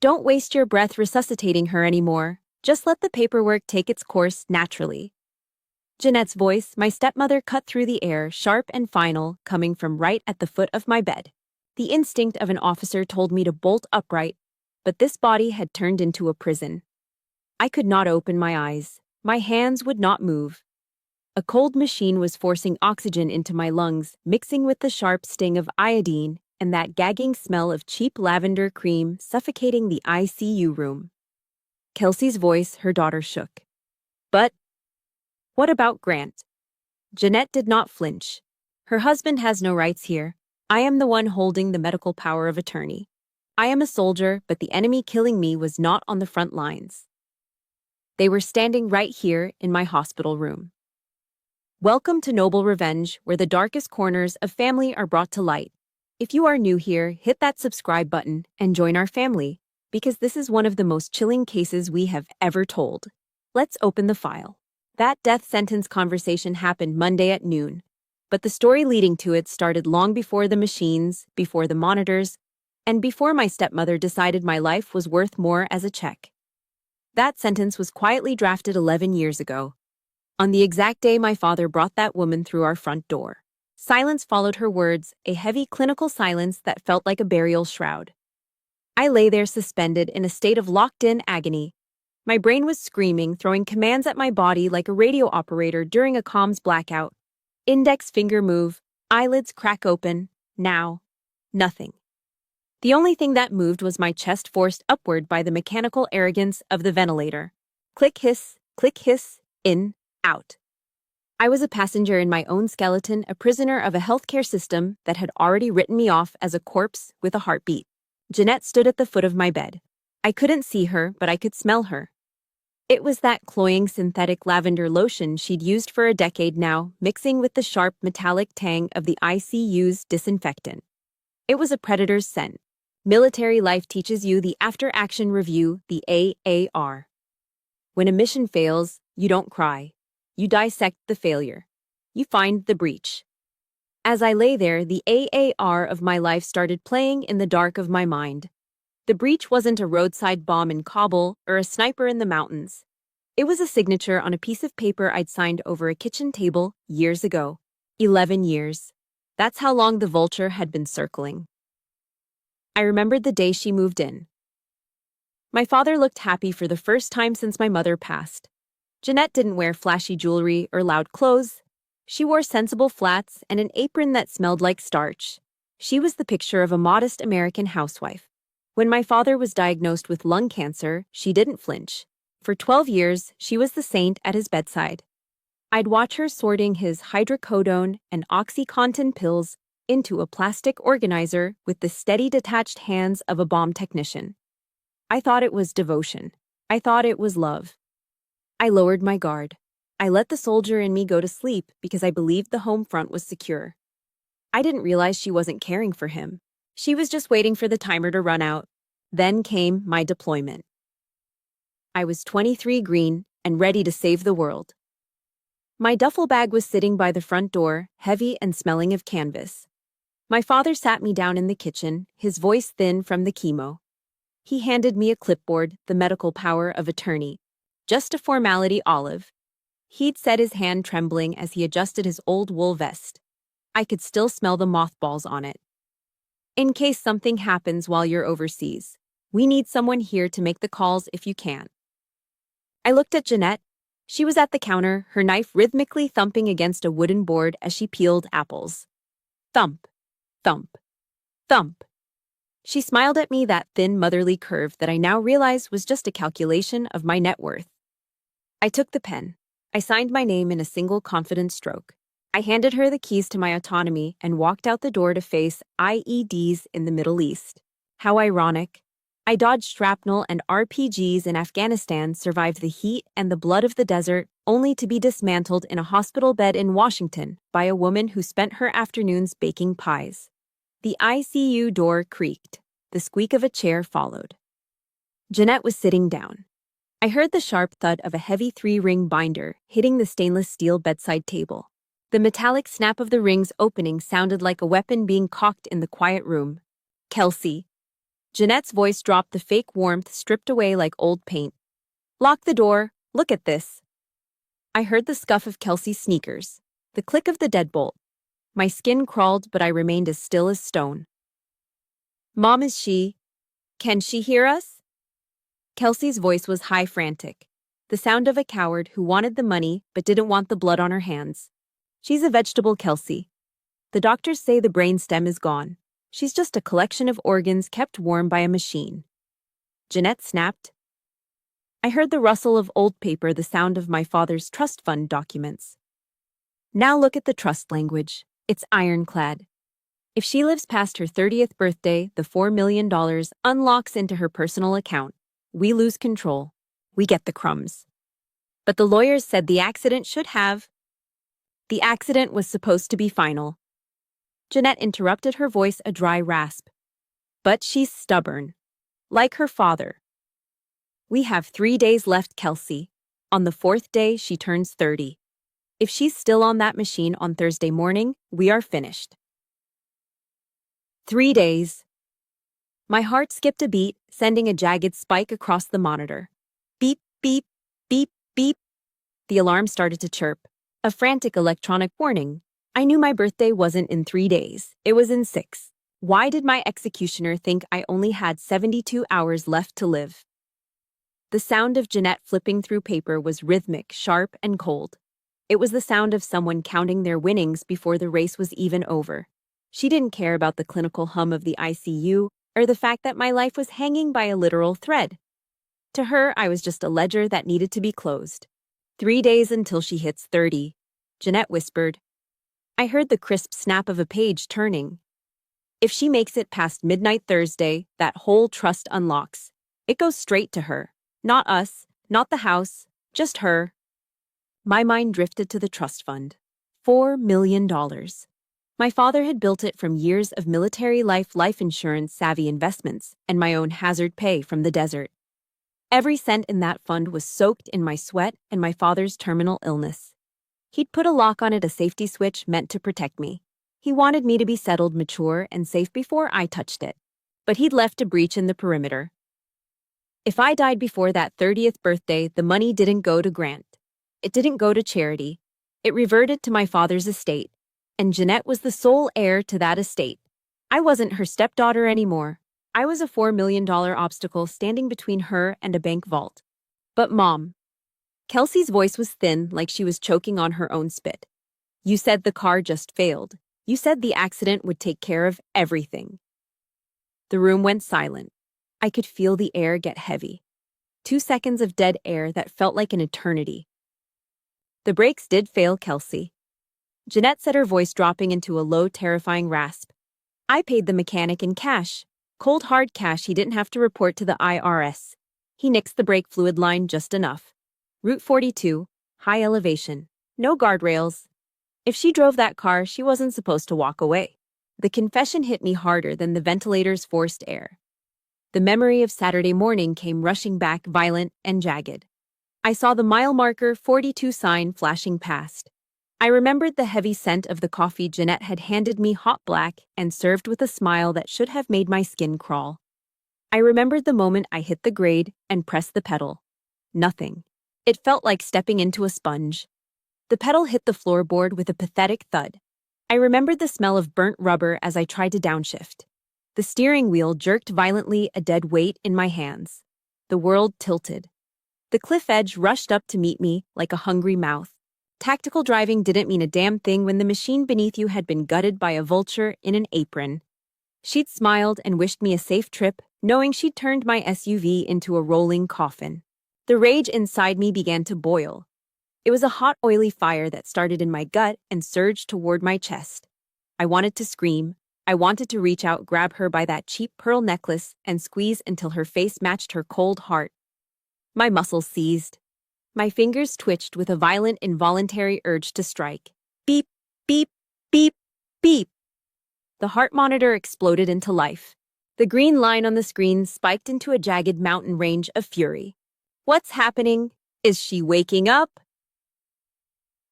Don't waste your breath resuscitating her anymore. Just let the paperwork take its course naturally. Jeanette's voice, my stepmother, cut through the air, sharp and final, coming from right at the foot of my bed. The instinct of an officer told me to bolt upright, but this body had turned into a prison. I could not open my eyes. My hands would not move. A cold machine was forcing oxygen into my lungs, mixing with the sharp sting of iodine and that gagging smell of cheap lavender cream suffocating the ICU room. Kelsey's voice, her daughter, shook. But what about Grant? Jeanette did not flinch. Her husband has no rights here. I am the one holding the medical power of attorney. I am a soldier, but the enemy killing me was not on the front lines. They were standing right here in my hospital room. Welcome to Noble Revenge, where the darkest corners of family are brought to light. If you are new here, hit that subscribe button and join our family, because this is one of the most chilling cases we have ever told. Let's open the file. That death sentence conversation happened Monday at noon, but the story leading to it started long before the machines, before the monitors, and before my stepmother decided my life was worth more as a check. That sentence was quietly drafted 11 years ago, on the exact day my father brought that woman through our front door. Silence followed her words, a heavy clinical silence that felt like a burial shroud. I lay there suspended in a state of locked-in agony. My brain was screaming, throwing commands at my body like a radio operator during a comms blackout. Index finger move, eyelids crack open. Now, nothing. The only thing that moved was my chest forced upward by the mechanical arrogance of the ventilator. Click hiss, in, out. I was a passenger in my own skeleton, a prisoner of a healthcare system that had already written me off as a corpse with a heartbeat. Jeanette stood at the foot of my bed. I couldn't see her, but I could smell her. It was that cloying synthetic lavender lotion she'd used for a decade now, mixing with the sharp metallic tang of the ICU's disinfectant. It was a predator's scent. Military life teaches you the after-action review, the AAR. When a mission fails, you don't cry. You dissect the failure. You find the breach. As I lay there, the AAR of my life started playing in the dark of my mind. The breach wasn't a roadside bomb in Kabul or a sniper in the mountains. It was a signature on a piece of paper I'd signed over a kitchen table years ago. 11 years. That's how long the vulture had been circling. I remembered the day she moved in. My father looked happy for the first time since my mother passed. Jeanette didn't wear flashy jewelry or loud clothes. She wore sensible flats and an apron that smelled like starch. She was the picture of a modest American housewife. When my father was diagnosed with lung cancer, she didn't flinch. For 12 years, she was the saint at his bedside. I'd watch her sorting his hydrocodone and OxyContin pills into a plastic organizer with the steady detached hands of a bomb technician. I thought it was devotion. I thought it was love. I lowered my guard. I let the soldier in me go to sleep because I believed the home front was secure. I didn't realize she wasn't caring for him. She was just waiting for the timer to run out. Then came my deployment. I was 23 green and ready to save the world. My duffel bag was sitting by the front door, heavy and smelling of canvas. My father sat me down in the kitchen, his voice thin from the chemo. He handed me a clipboard, the medical power of attorney. Just a formality, Olive. He'd said, his hand trembling as he adjusted his old wool vest. I could still smell the mothballs on it. In case something happens while you're overseas, we need someone here to make the calls if you can. I looked at Jeanette. She was at the counter, her knife rhythmically thumping against a wooden board as she peeled apples. Thump, thump, thump. She smiled at me, that thin motherly curve that I now realize was just a calculation of my net worth. I took the pen. I signed my name in a single confident stroke. I handed her the keys to my autonomy and walked out the door to face IEDs in the Middle East. How ironic. I dodged shrapnel and RPGs in Afghanistan, survived the heat and the blood of the desert, only to be dismantled in a hospital bed in Washington by a woman who spent her afternoons baking pies. The ICU door creaked. The squeak of a chair followed. Jeanette was sitting down. I heard the sharp thud of a heavy 3-ring binder hitting the stainless steel bedside table. The metallic snap of the ring's opening sounded like a weapon being cocked in the quiet room. Kelsey. Jeanette's voice dropped, the fake warmth stripped away like old paint. Lock the door, look at this. I heard the scuff of Kelsey's sneakers, the click of the deadbolt. My skin crawled, but I remained as still as stone. Mom, is she? Can she hear us? Kelsey's voice was high, frantic. The sound of a coward who wanted the money but didn't want the blood on her hands. She's a vegetable, Kelsey. The doctors say the brain stem is gone. She's just a collection of organs kept warm by a machine. Jeanette snapped. I heard the rustle of old paper, the sound of my father's trust fund documents. Now look at the trust language. It's ironclad. If she lives past her 30th birthday, the $4 million unlocks into her personal account. We lose control. We get the crumbs. But the lawyers said the accident should have. The accident was supposed to be final. Jeanette interrupted, her voice a dry rasp. But she's stubborn. Like her father. We have 3 days left, Kelsey. On the 4th day, she turns 30. If she's still on that machine on Thursday morning, we are finished. 3 days. My heart skipped a beat, sending a jagged spike across the monitor. Beep, beep, beep, beep. The alarm started to chirp. A frantic electronic warning. I knew my birthday wasn't in 3 days. It was in 6. Why did my executioner think I only had 72 hours left to live? The sound of Jeanette flipping through paper was rhythmic, sharp, and cold. It was the sound of someone counting their winnings before the race was even over. She didn't care about the clinical hum of the ICU or the fact that my life was hanging by a literal thread. To her, I was just a ledger that needed to be closed. 3 days until she hits 30, Jeanette whispered. I heard the crisp snap of a page turning. If she makes it past midnight Thursday, that whole trust unlocks. It goes straight to her. Not us, not the house, just her. My mind drifted to the trust fund. $4 million. My father had built it from years of military life insurance savvy investments and my own hazard pay from the desert. Every cent in that fund was soaked in my sweat and my father's terminal illness. He'd put a lock on it, a safety switch meant to protect me. He wanted me to be settled, mature, and safe before I touched it. But he'd left a breach in the perimeter. If I died before that 30th birthday, the money didn't go to Grant. It didn't go to charity. It reverted to my father's estate. And Jeanette was the sole heir to that estate. I wasn't her stepdaughter anymore. I was a $4 million obstacle standing between her and a bank vault. But Mom. Kelsey's voice was thin, like she was choking on her own spit. You said the car just failed. You said the accident would take care of everything. The room went silent. I could feel the air get heavy. 2 seconds of dead air that felt like an eternity. The brakes did fail, Kelsey. Jeanette said, her voice dropping into a low, terrifying rasp. I paid the mechanic in cash. Cold, hard cash. He didn't have to report to the IRS. He nixed the brake fluid line just enough. Route 42, high elevation. No guardrails. If she drove that car, she wasn't supposed to walk away. The confession hit me harder than the ventilator's forced air. The memory of Saturday morning came rushing back, violent and jagged. I saw the mile marker 42 sign flashing past. I remembered the heavy scent of the coffee Jeanette had handed me, hot black and served with a smile that should have made my skin crawl. I remembered the moment I hit the grade and pressed the pedal. Nothing. It felt like stepping into a sponge. The pedal hit the floorboard with a pathetic thud. I remembered the smell of burnt rubber as I tried to downshift. The steering wheel jerked violently, a dead weight in my hands. The world tilted. The cliff edge rushed up to meet me like a hungry mouth. Tactical driving didn't mean a damn thing when the machine beneath you had been gutted by a vulture in an apron. She'd smiled and wished me a safe trip, knowing she'd turned my SUV into a rolling coffin. The rage inside me began to boil. It was a hot, oily fire that started in my gut and surged toward my chest. I wanted to scream. I wanted to reach out, grab her by that cheap pearl necklace, and squeeze until her face matched her cold heart. My muscles seized. My fingers twitched with a violent, involuntary urge to strike. Beep, beep, beep, beep. The heart monitor exploded into life. The green line on the screen spiked into a jagged mountain range of fury. What's happening? Is she waking up?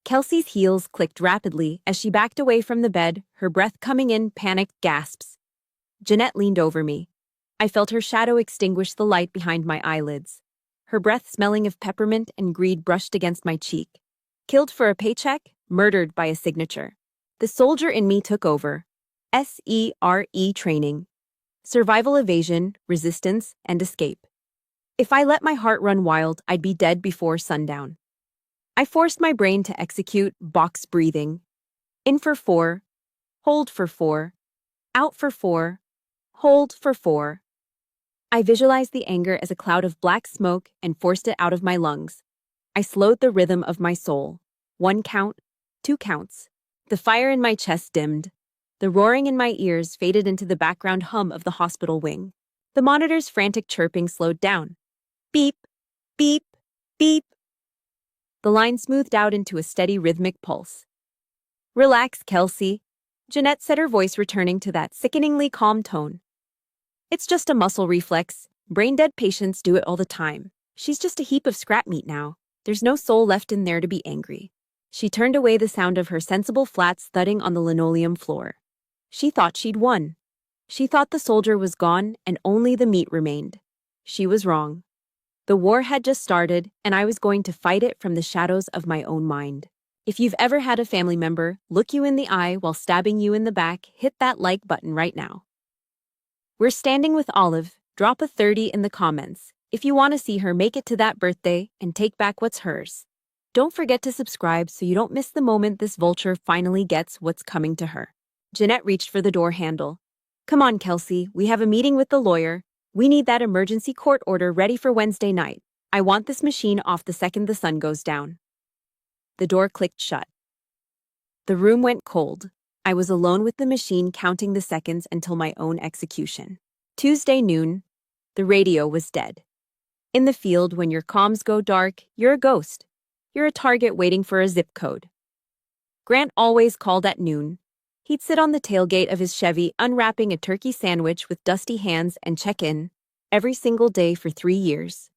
Kelsey's heels clicked rapidly as she backed away from the bed, her breath coming in panicked gasps. Jeanette leaned over me. I felt her shadow extinguish the light behind my eyelids. Her breath smelling of peppermint and greed brushed against my cheek. Killed for a paycheck, murdered by a signature. The soldier in me took over. SERE training. Survival, evasion, resistance, and escape. If I let my heart run wild, I'd be dead before sundown. I forced my brain to execute box breathing. In for 4. Hold for 4. Out for 4. Hold for 4. I visualized the anger as a cloud of black smoke and forced it out of my lungs. I slowed the rhythm of my soul. 1 count, 2 counts. The fire in my chest dimmed. The roaring in my ears faded into the background hum of the hospital wing. The monitor's frantic chirping slowed down. Beep, beep, beep. The line smoothed out into a steady rhythmic pulse. Relax, Kelsey, Jeanette said, her voice returning to that sickeningly calm tone. It's just a muscle reflex. Brain-dead patients do it all the time. She's just a heap of scrap meat now. There's no soul left in there to be angry. She turned away, the sound of her sensible flats thudding on the linoleum floor. She thought she'd won. She thought the soldier was gone and only the meat remained. She was wrong. The war had just started, and I was going to fight it from the shadows of my own mind. If you've ever had a family member look you in the eye while stabbing you in the back, hit that like button right now. We're standing with Olive. Drop a 30 in the comments if you want to see her make it to that birthday and take back what's hers. Don't forget to subscribe so you don't miss the moment this vulture finally gets what's coming to her. Jeanette reached for the door handle. Come on, Kelsey, we have a meeting with the lawyer. We need that emergency court order ready for Wednesday night. I want this machine off the second the sun goes down. The door clicked shut. The room went cold. I was alone with the machine, counting the seconds until my own execution. Tuesday noon. The radio was dead. In the field, when your comms go dark, you're a ghost. You're a target waiting for a zip code. Grant always called at noon. He'd sit on the tailgate of his Chevy, unwrapping a turkey sandwich with dusty hands, and check in every single day for 3 years.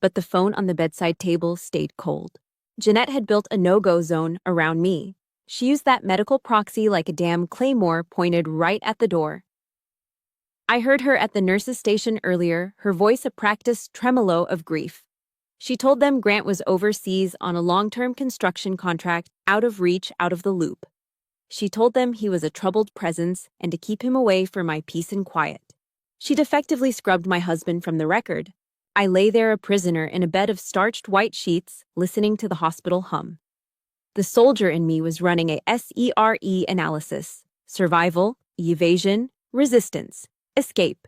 But the phone on the bedside table stayed cold. Jeanette had built a no-go zone around me. She used that medical proxy like a damn claymore pointed right at the door. I heard her at the nurse's station earlier, her voice a practiced tremolo of grief. She told them Grant was overseas on a long-term construction contract, out of reach, out of the loop. She told them he was a troubled presence and to keep him away for my peace and quiet. She'd effectively scrubbed my husband from the record. I lay there a prisoner in a bed of starched white sheets, listening to the hospital hum. The soldier in me was running a SERE analysis. Survival, evasion, resistance, escape.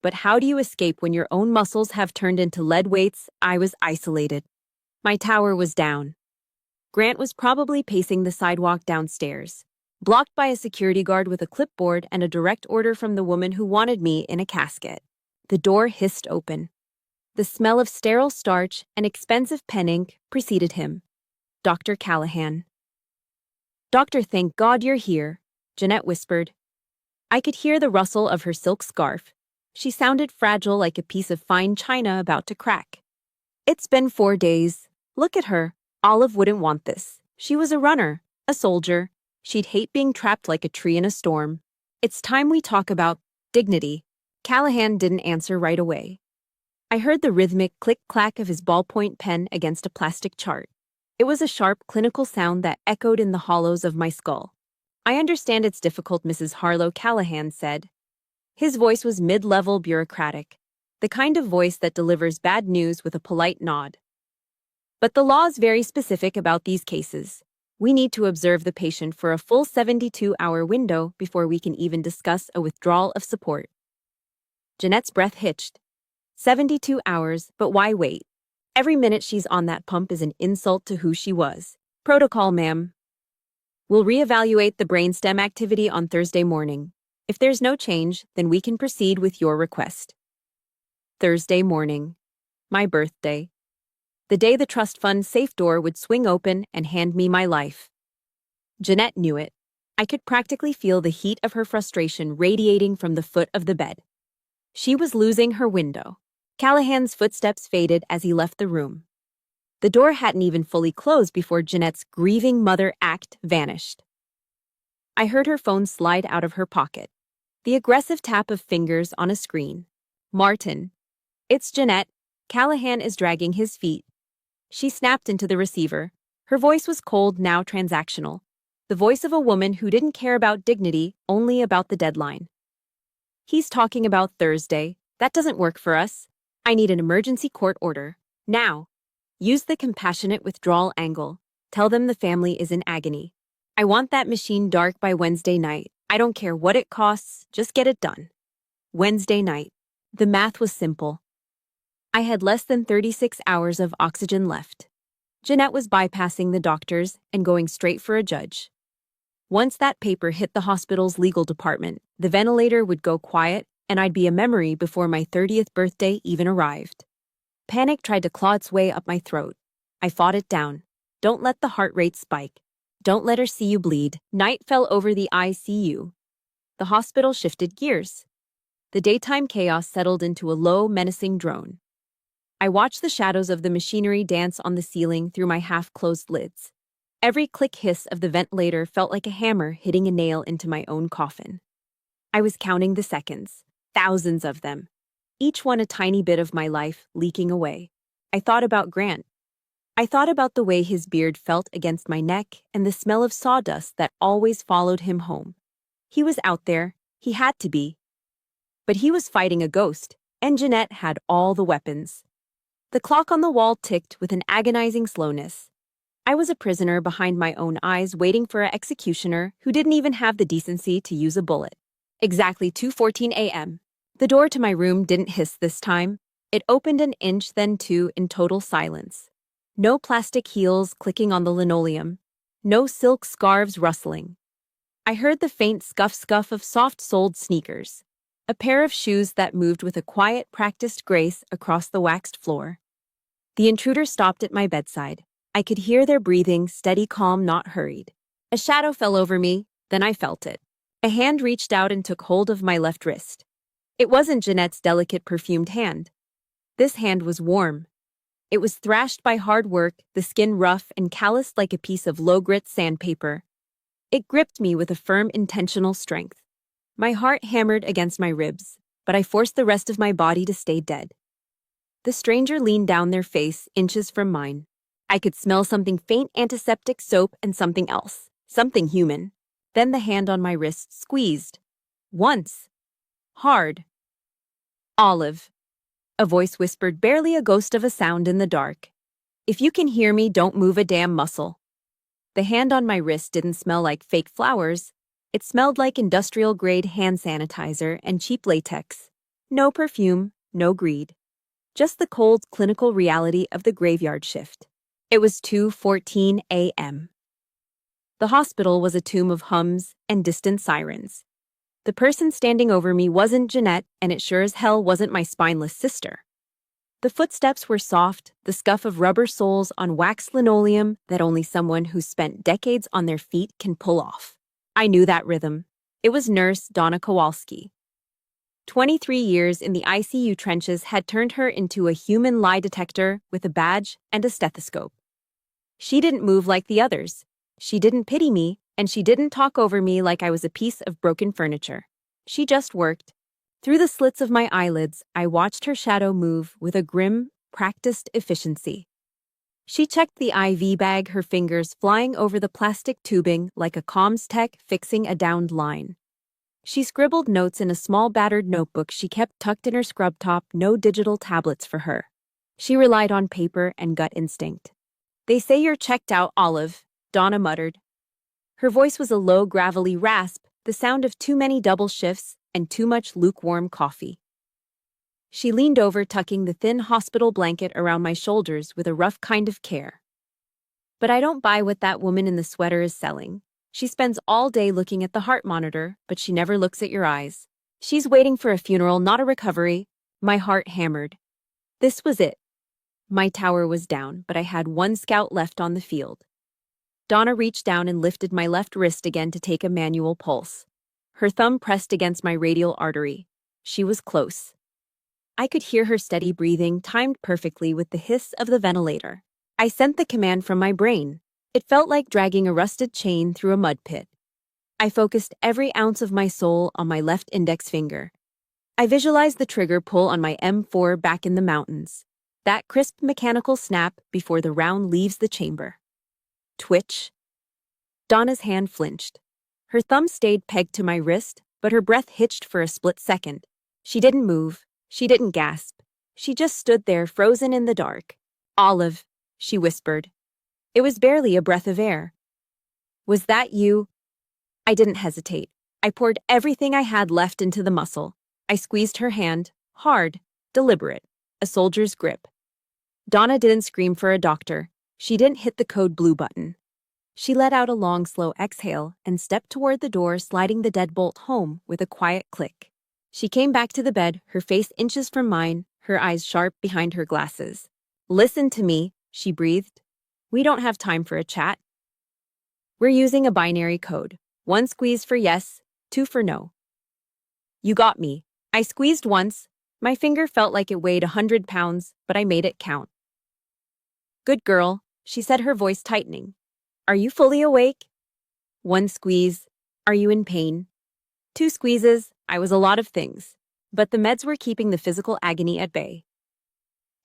But how do you escape when your own muscles have turned into lead weights? I was isolated. My tower was down. Grant was probably pacing the sidewalk downstairs, blocked by a security guard with a clipboard and a direct order from the woman who wanted me in a casket. The door hissed open. The smell of sterile starch and expensive pen ink preceded him. Dr. Callahan. Doctor, thank God you're here, Jeanette whispered. I could hear the rustle of her silk scarf. She sounded fragile, like a piece of fine china about to crack. It's been 4 days. Look at her. Olive wouldn't want this. She was a runner, a soldier. She'd hate being trapped like a tree in a storm. It's time we talk about dignity. Callahan didn't answer right away. I heard the rhythmic click-clack of his ballpoint pen against a plastic chart. It was a sharp, clinical sound that echoed in the hollows of my skull. I understand it's difficult, Mrs. Harlow, Callahan said. His voice was mid-level bureaucratic, the kind of voice that delivers bad news with a polite nod. But the law is very specific about these cases. We need to observe the patient for a full 72-hour window before we can even discuss a withdrawal of support. Jeanette's breath hitched. 72 hours, but why wait? Every minute she's on that pump is an insult to who she was. Protocol, ma'am. We'll reevaluate the brainstem activity on Thursday morning. If there's no change, then we can proceed with your request. Thursday morning. My birthday. The day the trust fund safe door would swing open and hand me my life. Jeanette knew it. I could practically feel the heat of her frustration radiating from the foot of the bed. She was losing her window. Callahan's footsteps faded as he left the room. The door hadn't even fully closed before Jeanette's grieving mother act vanished. I heard her phone slide out of her pocket. The aggressive tap of fingers on a screen. Martin. It's Jeanette. Callahan is dragging his feet. She snapped into the receiver. Her voice was cold, now transactional. The voice of a woman who didn't care about dignity, only about the deadline. He's talking about Thursday. That doesn't work for us. I need an emergency court order. Now. Use the compassionate withdrawal angle. Tell them the family is in agony. I want that machine dark by Wednesday night. I don't care what it costs, just get it done. Wednesday night. The math was simple. I had less than 36 hours of oxygen left. Jeanette was bypassing the doctors and going straight for a judge. Once that paper hit the hospital's legal department, the ventilator would go quiet and I'd be a memory before my 30th birthday even arrived. Panic tried to claw its way up my throat. I fought it down. Don't let the heart rate spike. Don't let her see you bleed. Night fell over the ICU. The hospital shifted gears. The daytime chaos settled into a low, menacing drone. I watched the shadows of the machinery dance on the ceiling through my half-closed lids. Every click hiss of the ventilator felt like a hammer hitting a nail into my own coffin. I was counting the seconds, thousands of them, each one a tiny bit of my life leaking away. I thought about Grant. I thought about the way his beard felt against my neck and the smell of sawdust that always followed him home. He was out there. He had to be. But he was fighting a ghost, and Jeanette had all the weapons. The clock on the wall ticked with an agonizing slowness. I was a prisoner behind my own eyes waiting for an executioner who didn't even have the decency to use a bullet. Exactly 2:14 a.m. The door to my room didn't hiss this time. It opened an inch, then two, in total silence. No plastic heels clicking on the linoleum. No silk scarves rustling. I heard the faint scuff of soft-soled sneakers. A pair of shoes that moved with a quiet, practiced grace across the waxed floor. The intruder stopped at my bedside. I could hear their breathing, steady, calm, not hurried. A shadow fell over me, then I felt it. A hand reached out and took hold of my left wrist. It wasn't Jeanette's delicate, perfumed hand. This hand was warm. It was thrashed by hard work, the skin rough and calloused like a piece of low-grit sandpaper. It gripped me with a firm, intentional strength. My heart hammered against my ribs, but I forced the rest of my body to stay dead. The stranger leaned down, their face inches from mine. I could smell something faint, antiseptic soap and something else, something human. Then the hand on my wrist squeezed. Once. Hard. Olive. A voice whispered, barely a ghost of a sound in the dark. If you can hear me, don't move a damn muscle. The hand on my wrist didn't smell like fake flowers. It smelled like industrial-grade hand sanitizer and cheap latex. No perfume, no greed. Just the cold, clinical reality of the graveyard shift. It was 2:14 a.m. The hospital was a tomb of hums and distant sirens. The person standing over me wasn't Jeanette, and it sure as hell wasn't my spineless sister. The footsteps were soft, the scuff of rubber soles on waxed linoleum that only someone who's spent decades on their feet can pull off. I knew that rhythm. It was Nurse Donna Kowalski. 23 years in the ICU trenches had turned her into a human lie detector with a badge and a stethoscope. She didn't move like the others. She didn't pity me, and she didn't talk over me like I was a piece of broken furniture. She just worked. Through the slits of my eyelids, I watched her shadow move with a grim, practiced efficiency. She checked the IV bag, her fingers flying over the plastic tubing like a comms tech fixing a downed line. She scribbled notes in a small battered notebook she kept tucked in her scrub top, no digital tablets for her. She relied on paper and gut instinct. They say you're checked out, Olive, Donna muttered. Her voice was a low, gravelly rasp, the sound of too many double shifts and too much lukewarm coffee. She leaned over, tucking the thin hospital blanket around my shoulders with a rough kind of care. But I don't buy what that woman in the sweater is selling. She spends all day looking at the heart monitor, but she never looks at your eyes. She's waiting for a funeral, not a recovery. My heart hammered. This was it. My tower was down, but I had one scout left on the field. Donna reached down and lifted my left wrist again to take a manual pulse. Her thumb pressed against my radial artery. She was close. I could hear her steady breathing, timed perfectly with the hiss of the ventilator. I sent the command from my brain. It felt like dragging a rusted chain through a mud pit. I focused every ounce of my soul on my left index finger. I visualized the trigger pull on my M4 back in the mountains. That crisp mechanical snap before the round leaves the chamber. Twitch. Donna's hand flinched. Her thumb stayed pegged to my wrist, but her breath hitched for a split second. She didn't move. She didn't gasp. She just stood there frozen in the dark. Olive, she whispered. It was barely a breath of air. Was that you? I didn't hesitate. I poured everything I had left into the muscle. I squeezed her hand, hard, deliberate, a soldier's grip. Donna didn't scream for a doctor. She didn't hit the code blue button. She let out a long, slow exhale and stepped toward the door, sliding the deadbolt home with a quiet click. She came back to the bed, her face inches from mine, her eyes sharp behind her glasses. Listen to me, she breathed. We don't have time for a chat. We're using a binary code. 1 squeeze for yes, 2 for no. You got me. I squeezed once. My finger felt like it weighed 100 pounds, but I made it count. Good girl, she said, her voice tightening. Are you fully awake? 1 squeeze. Are you in pain? 2 squeezes. I was a lot of things, but the meds were keeping the physical agony at bay.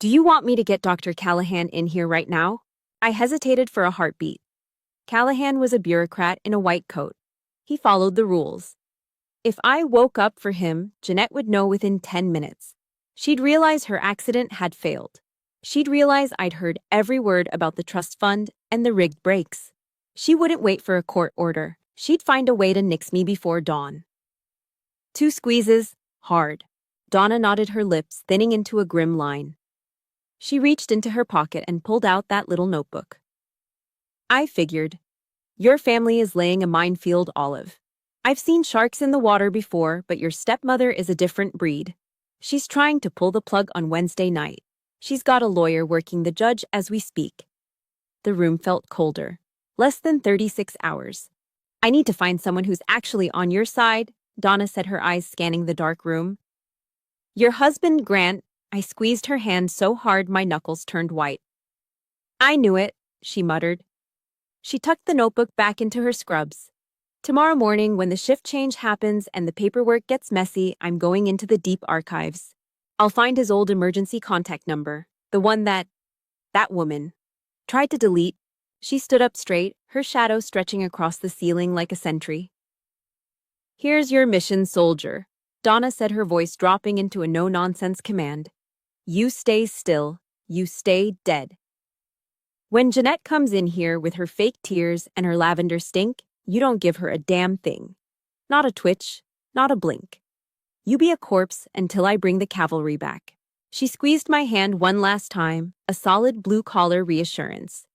Do you want me to get Dr. Callahan in here right now? I hesitated for a heartbeat. Callahan was a bureaucrat in a white coat. He followed the rules. If I woke up for him, Jeanette would know within 10 minutes. She'd realize her accident had failed. She'd realize I'd heard every word about the trust fund and the rigged brakes. She wouldn't wait for a court order. She'd find a way to nix me before dawn. 2 squeezes, hard. Donna nodded, her lips thinning into a grim line. She reached into her pocket and pulled out that little notebook. I figured. Your family is laying a minefield, Olive. I've seen sharks in the water before, but your stepmother is a different breed. She's trying to pull the plug on Wednesday night. She's got a lawyer working the judge as we speak. The room felt colder. Less than 36 hours. I need to find someone who's actually on your side, Donna said, her eyes scanning the dark room. Your husband, Grant. I squeezed her hand so hard my knuckles turned white. I knew it, she muttered. She tucked the notebook back into her scrubs. Tomorrow morning, when the shift change happens and the paperwork gets messy, I'm going into the deep archives. I'll find his old emergency contact number, the one that woman tried to delete. She stood up straight, her shadow stretching across the ceiling like a sentry. Here's your mission, soldier, Donna said, her voice dropping into a no-nonsense command. You stay still. You stay dead. When Jeanette comes in here with her fake tears and her lavender stink, you don't give her a damn thing. Not a twitch, not a blink. You be a corpse until I bring the cavalry back. She squeezed my hand one last time, a solid blue-collar reassurance.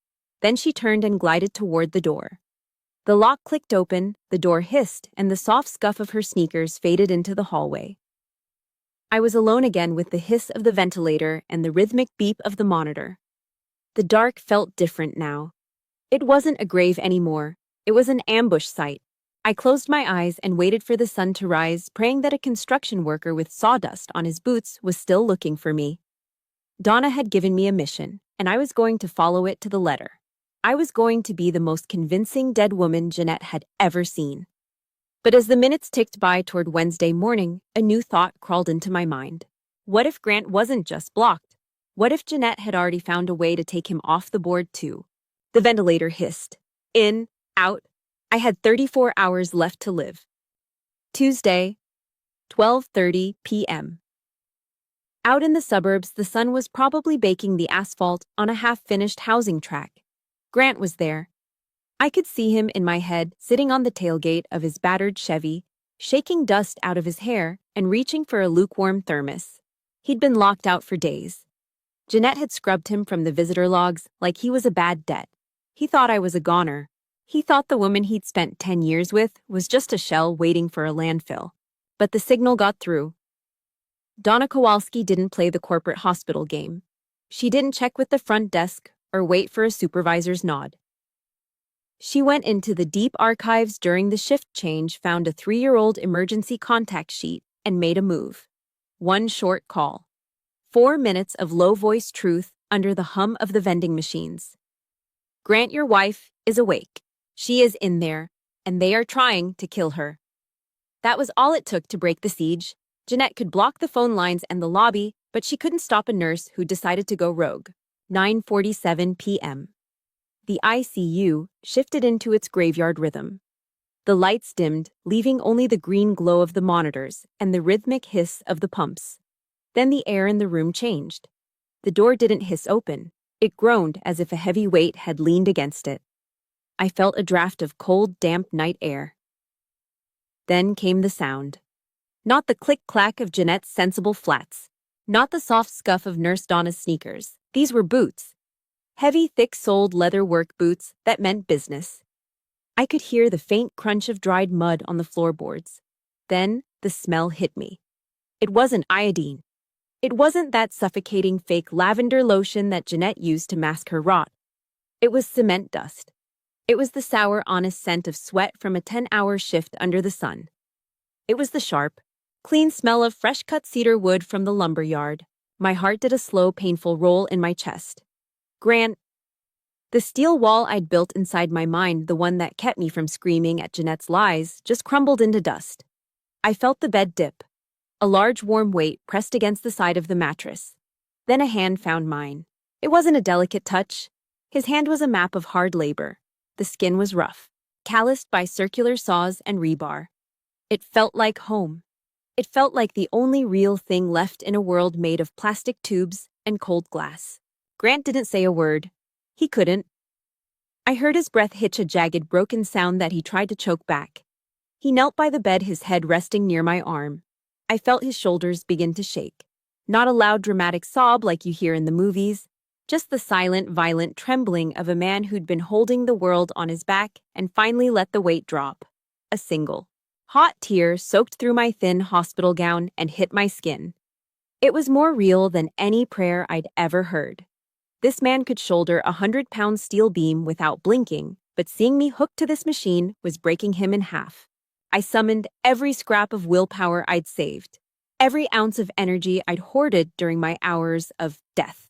Then she turned and glided toward the door. The lock clicked open, the door hissed, and the soft scuff of her sneakers faded into the hallway. I was alone again with the hiss of the ventilator and the rhythmic beep of the monitor. The dark felt different now. It wasn't a grave anymore. It was an ambush site. I closed my eyes and waited for the sun to rise, praying that a construction worker with sawdust on his boots was still looking for me. Donna had given me a mission, and I was going to follow it to the letter. I was going to be the most convincing dead woman Jeanette had ever seen. But as the minutes ticked by toward Wednesday morning, a new thought crawled into my mind. What if Grant wasn't just blocked? What if Jeanette had already found a way to take him off the board too? The ventilator hissed. In, out. I had 34 hours left to live. Tuesday, 12:30 p.m. Out in the suburbs, the sun was probably baking the asphalt on a half-finished housing track. Grant was there. I could see him in my head, sitting on the tailgate of his battered Chevy, shaking dust out of his hair and reaching for a lukewarm thermos. He'd been locked out for days. Jeanette had scrubbed him from the visitor logs like he was a bad debt. He thought I was a goner. He thought the woman he'd spent 10 years with was just a shell waiting for a landfill. But the signal got through. Donna Kowalski didn't play the corporate hospital game. She didn't check with the front desk or wait for a supervisor's nod. She went into the deep archives during the shift change, found a 3-year-old emergency contact sheet, and made a move. One short call. 4 minutes of low-voice truth under the hum of the vending machines. Grant, your wife, is awake. She is in there. and they are trying to kill her. That was all it took to break the siege. Jeanette could block the phone lines and the lobby, but she couldn't stop a nurse who decided to go rogue. 9:47 p.m. The ICU shifted into its graveyard rhythm. The lights dimmed, leaving only the green glow of the monitors and the rhythmic hiss of the pumps. Then the air in the room changed. The door didn't hiss open. It groaned as if a heavy weight had leaned against it. I felt a draft of cold, damp night air. Then came the sound. Not the click-clack of Jeanette's sensible flats. Not the soft scuff of Nurse Donna's sneakers. These were boots. Heavy, thick-soled leather work boots that meant business. I could hear the faint crunch of dried mud on the floorboards. Then the smell hit me. It wasn't iodine. It wasn't that suffocating fake lavender lotion that Jeanette used to mask her rot. It was cement dust. It was the sour, honest scent of sweat from a 10-hour shift under the sun. It was the sharp, clean smell of fresh-cut cedar wood from the lumber yard. My heart did a slow, painful roll in my chest. Grant. The steel wall I'd built inside my mind, the one that kept me from screaming at Jeanette's lies, just crumbled into dust. I felt the bed dip. A large warm weight pressed against the side of the mattress. Then a hand found mine. It wasn't a delicate touch. His hand was a map of hard labor. The skin was rough, calloused by circular saws and rebar. It felt like home. It felt like the only real thing left in a world made of plastic tubes and cold glass. Grant didn't say a word. He couldn't. I heard his breath hitch a jagged, broken sound that he tried to choke back. He knelt by the bed, his head resting near my arm. I felt his shoulders begin to shake. Not a loud, dramatic sob like you hear in the movies, just the silent, violent trembling of a man who'd been holding the world on his back and finally let the weight drop. A single, hot tear soaked through my thin hospital gown and hit my skin. It was more real than any prayer I'd ever heard. This man could shoulder a 100-pound steel beam without blinking, but seeing me hooked to this machine was breaking him in half. I summoned every scrap of willpower I'd saved, every ounce of energy I'd hoarded during my hours of death.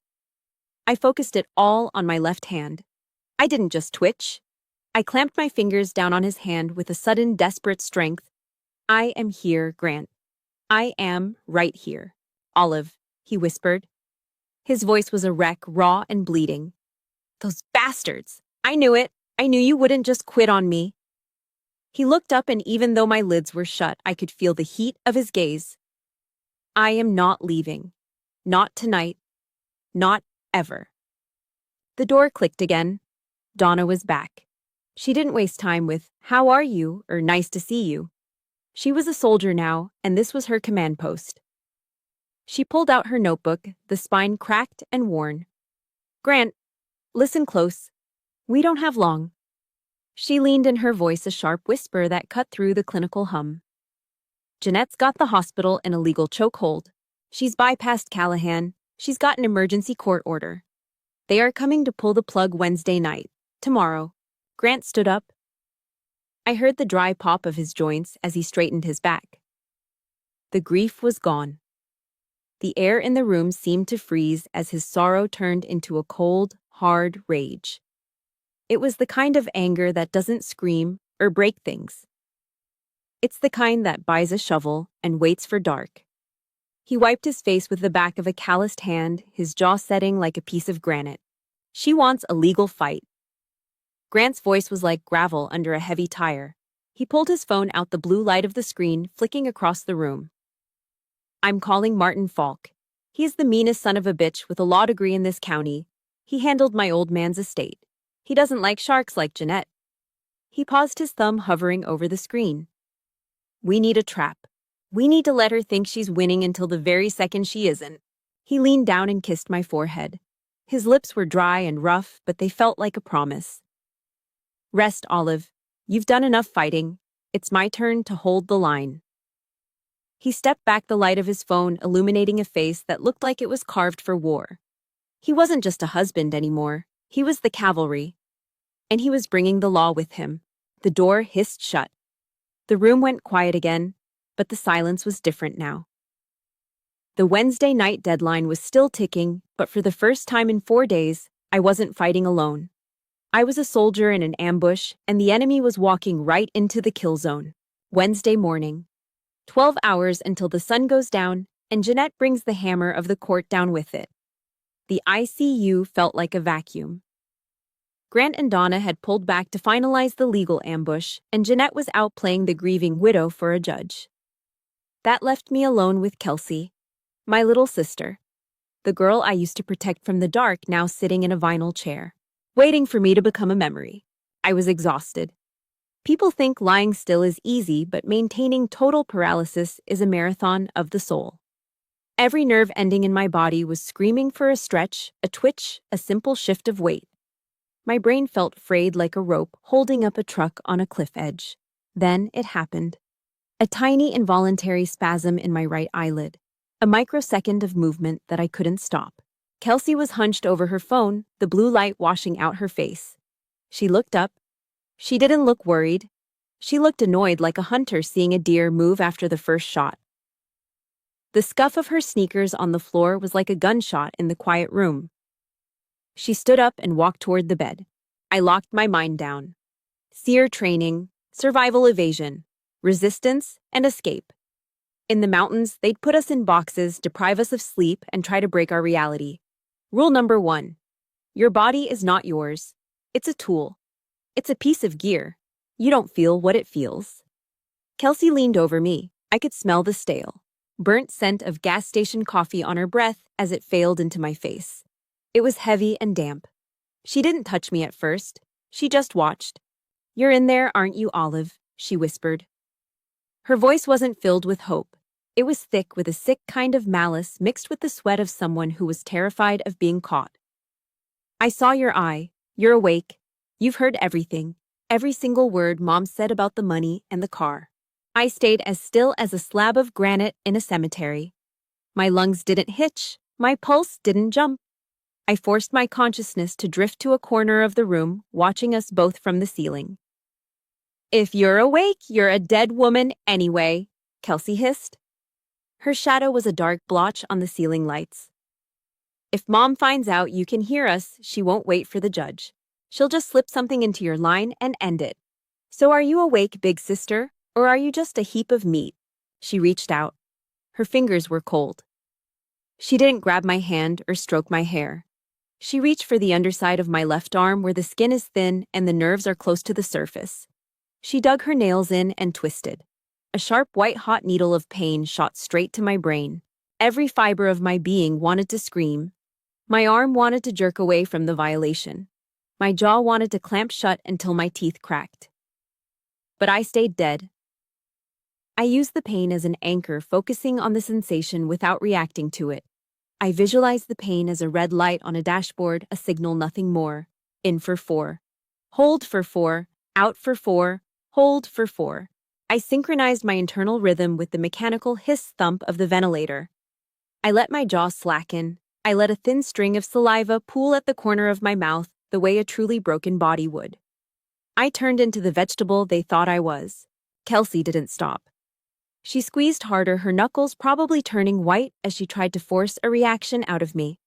I focused it all on my left hand. I didn't just twitch. I clamped my fingers down on his hand with a sudden, desperate strength. I am here, Grant. I am right here. Olive, he whispered. His voice was a wreck, raw and bleeding. Those bastards! I knew it. I knew you wouldn't just quit on me. He looked up, and even though my lids were shut, I could feel the heat of his gaze. I am not leaving. Not tonight. Not ever. The door clicked again. Donna was back. She didn't waste time with, "How are you?" or "Nice to see you." She was a soldier now, and this was her command post. She pulled out her notebook, the spine cracked and worn. "Grant, listen close. We don't have long." She leaned, in her voice a sharp whisper that cut through the clinical hum. "Jeanette's got the hospital in a legal chokehold. She's bypassed Callahan. She's got an emergency court order. They are coming to pull the plug Wednesday night, tomorrow." Grant stood up. I heard the dry pop of his joints as he straightened his back. The grief was gone. The air in the room seemed to freeze as his sorrow turned into a cold, hard rage. It was the kind of anger that doesn't scream or break things. It's the kind that buys a shovel and waits for dark. He wiped his face with the back of a calloused hand, his jaw setting like a piece of granite. "She wants a legal fight." Grant's voice was like gravel under a heavy tire. He pulled his phone out, the blue light of the screen flicking across the room. "I'm calling Martin Falk. He is the meanest son of a bitch with a law degree in this county. He handled my old man's estate. He doesn't like sharks like Jeanette." He paused, his thumb hovering over the screen. "We need a trap. We need to let her think she's winning until the very second she isn't." He leaned down and kissed my forehead. His lips were dry and rough, but they felt like a promise. "Rest, Olive. You've done enough fighting. It's my turn to hold the line." He stepped back, the light of his phone illuminating a face that looked like it was carved for war. He wasn't just a husband anymore. He was the cavalry. And he was bringing the law with him. The door hissed shut. The room went quiet again, but the silence was different now. The Wednesday night deadline was still ticking, but for the first time in 4 days, I wasn't fighting alone. I was a soldier in an ambush, and the enemy was walking right into the kill zone. Wednesday morning. 12 hours until the sun goes down, and Jeanette brings the hammer of the court down with it. The ICU felt like a vacuum. Grant and Donna had pulled back to finalize the legal ambush, and Jeanette was out playing the grieving widow for a judge. That left me alone with Kelsey, my little sister, the girl I used to protect from the dark, now sitting in a vinyl chair, waiting for me to become a memory. I was exhausted. People think lying still is easy, but maintaining total paralysis is a marathon of the soul. Every nerve ending in my body was screaming for a stretch, a twitch, a simple shift of weight. My brain felt frayed like a rope holding up a truck on a cliff edge. Then it happened. A tiny involuntary spasm in my right eyelid. A microsecond of movement that I couldn't stop. Kelsey was hunched over her phone, the blue light washing out her face. She looked up. She didn't look worried. She looked annoyed, like a hunter seeing a deer move after the first shot. The scuff of her sneakers on the floor was like a gunshot in the quiet room. She stood up and walked toward the bed. I locked my mind down. SEER training, survival evasion, resistance, and escape. In the mountains, they'd put us in boxes, deprive us of sleep, and try to break our reality. Rule number 1. Your body is not yours. It's a tool. It's a piece of gear. You don't feel what it feels. Kelsey leaned over me. I could smell the stale, burnt scent of gas station coffee on her breath as it failed into my face. It was heavy and damp. She didn't touch me at first. She just watched. "You're in there, aren't you, Olive?" she whispered. Her voice wasn't filled with hope. It was thick with a sick kind of malice mixed with the sweat of someone who was terrified of being caught. "I saw your eye. You're awake. You've heard everything. Every single word Mom said about the money and the car." I stayed as still as a slab of granite in a cemetery. My lungs didn't hitch. My pulse didn't jump. I forced my consciousness to drift to a corner of the room, watching us both from the ceiling. "If you're awake, you're a dead woman anyway," Kelsey hissed. Her shadow was a dark blotch on the ceiling lights. "If Mom finds out you can hear us, she won't wait for the judge. She'll just slip something into your line and end it. So are you awake, big sister, or are you just a heap of meat?" She reached out. Her fingers were cold. She didn't grab my hand or stroke my hair. She reached for the underside of my left arm where the skin is thin and the nerves are close to the surface. She dug her nails in and twisted. A sharp white-hot needle of pain shot straight to my brain. Every fiber of my being wanted to scream. My arm wanted to jerk away from the violation. My jaw wanted to clamp shut until my teeth cracked. But I stayed dead. I used the pain as an anchor, focusing on the sensation without reacting to it. I visualized the pain as a red light on a dashboard, a signal, nothing more. In for 4. Hold for 4. Out for 4. Hold for 4. I synchronized my internal rhythm with the mechanical hiss thump of the ventilator. I let my jaw slacken. I let a thin string of saliva pool at the corner of my mouth the way a truly broken body would. I turned into the vegetable they thought I was. Kelsey didn't stop. She squeezed harder, her knuckles probably turning white as she tried to force a reaction out of me.